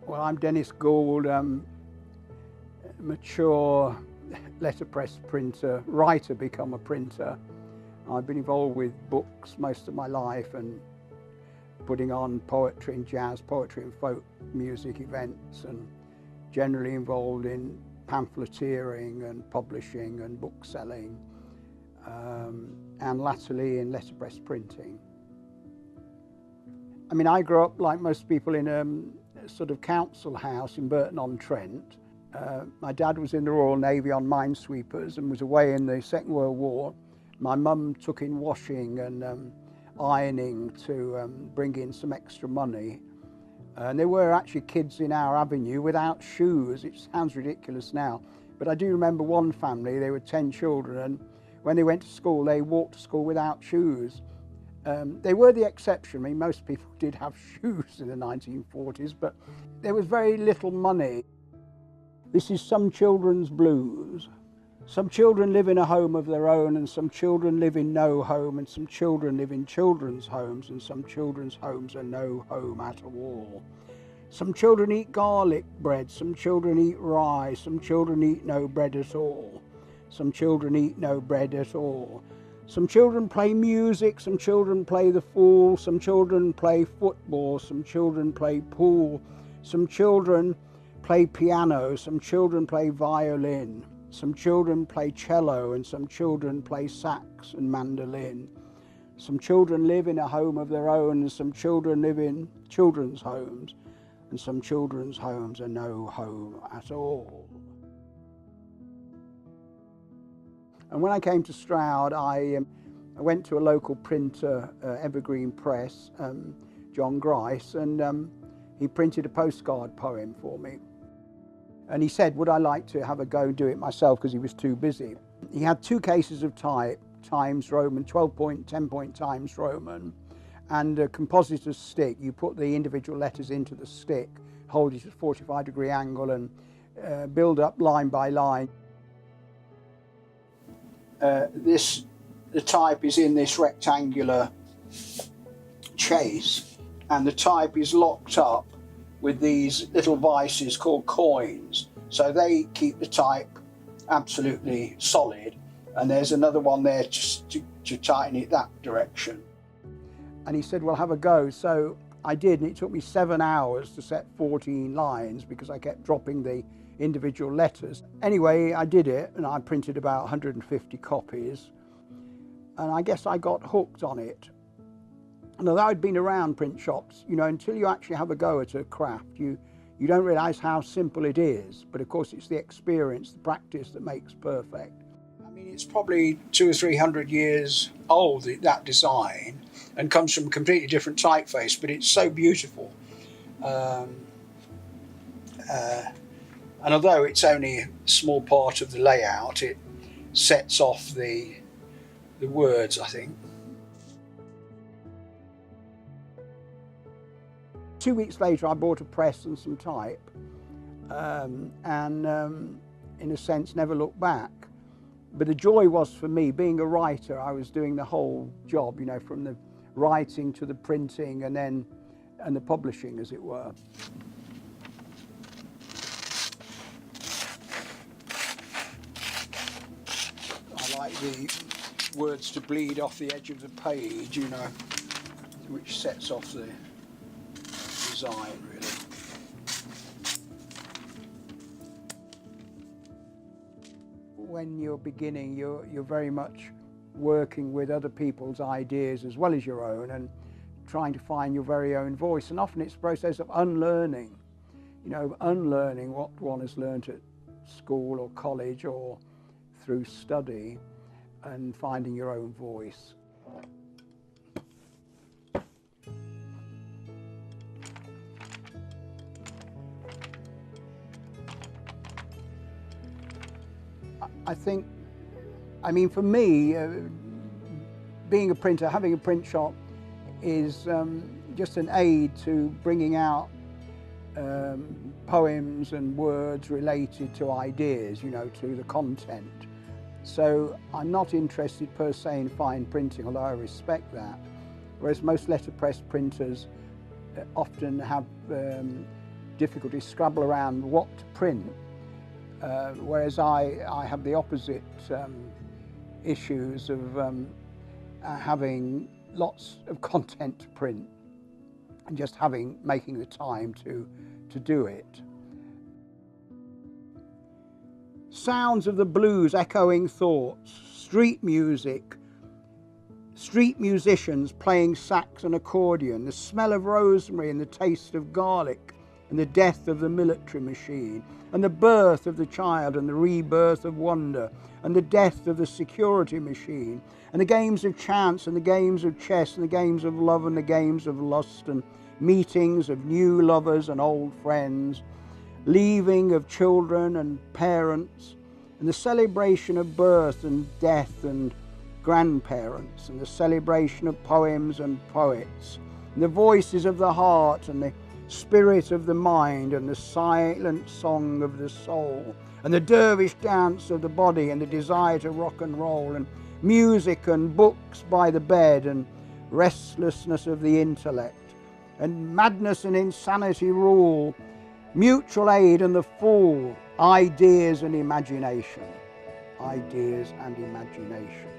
Well, I'm Dennis Gould, mature letterpress printer, writer, become a printer. I've been involved with books most of my life and putting on poetry and jazz, poetry and folk music events, and generally involved in pamphleteering and publishing and book selling, and latterly in letterpress printing. I mean, I grew up like most people in a sort of council house in Burton-on-Trent. My dad was in the Royal Navy on minesweepers and was away in the Second World War. My mum took in washing and ironing to bring in some extra money. And there were actually kids in our avenue without shoes. It sounds ridiculous now, but I do remember one family, there were 10 children, and when they went to school, they walked to school without shoes. They were the exception. I mean, most people did have shoes in the 1940s, but there was very little money. This is some children's blues. Some children live in a home of their own, and some children live in no home, and some children live in children's homes, and some children's homes are no home at all. Some children eat garlic bread, some children eat rye, some children eat no bread at all. Some children eat no bread at all. Some children play music, some children play the fool, some children play football, some children play pool, some children play piano, some children play violin, some children play cello, and some children play sax and mandolin. Some children live in a home of their own, and some children live in children's homes, and some children's homes are no home at all. And when I came to Stroud, I went to a local printer, Evergreen Press, John Grice, and he printed a postcard poem for me. And he said, would I like to have a go and do it myself, because he was too busy. He had 2 cases of type, Times Roman, 12-point, 10-point Times Roman, and a compositor's stick. You put the individual letters into the stick, hold it at a 45-degree angle, and build up line by line. The type is in this rectangular chase, and the type is locked up with these little vices called coins. So they keep the type absolutely solid, and there's another one there just to tighten it that direction. And he said, well, have a go. So I did, and it took me 7 hours to set 14 lines because I kept dropping the individual letters. Anyway, I did it, and I printed about 150 copies, and I guess I got hooked on it. And although I'd been around print shops, you know, until you actually have a go at a craft, you don't realise how simple it is. But of course, it's the experience, the practice that makes perfect. I mean, it's probably 200 or 300 years old, that design, and comes from a completely different typeface, but it's so beautiful. And although it's only a small part of the layout, it sets off the words, I think. 2 weeks later, I bought a press and some type, and in a sense, never looked back. But the joy was for me, being a writer, I was doing the whole job, you know, from the writing to the printing and the publishing, as it were. I like the words to bleed off the edge of the page, you know, which sets off the design, really. When you're beginning, you're very much working with other people's ideas as well as your own, and trying to find your very own voice. And often it's a process of unlearning, you know, unlearning what one has learnt at school or college or through study, and finding your own voice. I think, I mean, for me, being a printer, having a print shop is just an aid to bringing out poems and words related to ideas, you know, to the content. So I'm not interested per se in fine printing, although I respect that. Whereas most letterpress printers often have difficulty, scrabble around what to print, whereas I have the opposite issues of having lots of content to print and just making the time to do it. Sounds of the blues echoing thoughts, street music, street musicians playing sax and accordion, the smell of rosemary and the taste of garlic, and the death of the military machine, and the birth of the child and the rebirth of wonder, and the death of the security machine, and the games of chance and the games of chess and the games of love and the games of lust, and meetings of new lovers and old friends, leaving of children and parents, and the celebration of birth and death and grandparents, and the celebration of poems and poets, and the voices of the heart and the spirit of the mind, and the silent song of the soul, and the dervish dance of the body, and the desire to rock and roll, and music and books by the bed, and restlessness of the intellect, and madness and insanity rule, mutual aid and the fool, ideas and imagination. Ideas and imagination.